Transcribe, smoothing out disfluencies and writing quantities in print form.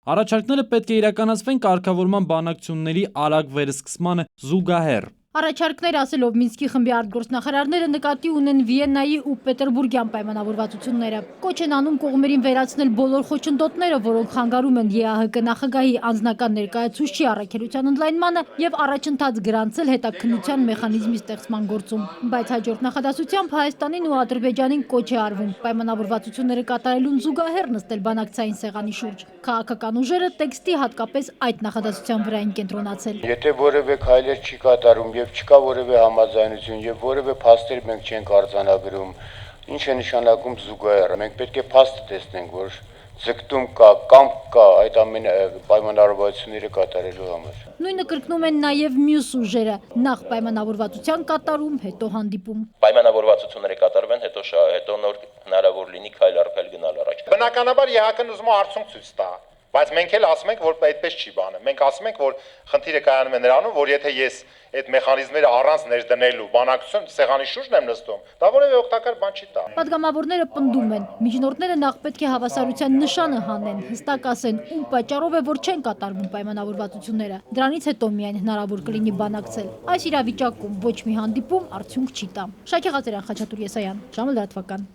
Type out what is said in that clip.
Առաջարկները պետք է իրականացվեն կարգավորման բանակցությունների արագ վերսկսմանը զուգահեռ։ Առաջարկներ ասելով Մինսկի խմբի արտգործնախարարները նկատի ունեն Վիեննայի ու Պետերբուրգյան պայմանավորվածությունները։ Կոչ են անում կողմերին վերացնել բոլոր խոչընդոտները, որոնք խանգարում են ԵԱՀԿ նախագահի անձնական ներկայացուցչի առաքելության ընդլայնմանը եւ առաջընթաց գրանցել հետաքննության մեխանիզմի ստեղծման գործում։ Բայց հաջորդ նախադասությամբ Հայաստանին ու Ադրբեջանին կոչ է արվում պայմանավորվածությունները կատարելուն զուգահեռ նստել բանակցային սեղանի շուրջ։ Քաղաքական ուժերը տեքստի հատկապես այդ նախադասության վրա են կենտրոնացել։ Եթե որևէ քայլեր չի կատարում եւ չկա որևէ համաձայնություն եւ որևէ փաստեր մենք չենք արձանագրում, ինչ է նշանակում զուգահեռ։ Մենք պետք է փաստ տեսնենք, որ ձգտում կա կամ կա այդ ամեն պայմանավորվածությունները կատարելու համար։ Նույնը կրկնում են նաև մյուս ուժերը՝ նախ պայմանավորվածության կատարում, հետո հանդիպում։ Պայմանավորվածությունները կատարվեն, հետո նոր հնարավոր լինի քայլ առ քայլ գնալ առաջ։ Բնականաբար ԵԱՀԿ-ն ուզում է արդյունք ցույց տա, բայց մենք էլ ասում ենք, որ այդպես չի բանը։ Մենք ասում ենք, որ խնդիրը կայանում է նրանում, որ եթե ես այդ մեխանիզմները առանց ներդնելու բանակցություն սեղանի շուրջն եմ նստում, դա որևէ օգտակար բան չի տա։ Պատգամավորները պնդում են, միջնորդները նախ պետք է հավասարության նշանը հանեն, հստակ ասեն, ում պատճառով է, որ չեն կատարվում պայմանավորվածությունները։ Դրանից հետո միայն հնարավոր կլինի բանակցել։ Այս իրավիճակում ոչ մի հանդիպում արդյունք չի տա։ Շաքե Ղազարյան, Խաչատուր Եսայան, ժամը լրատվական։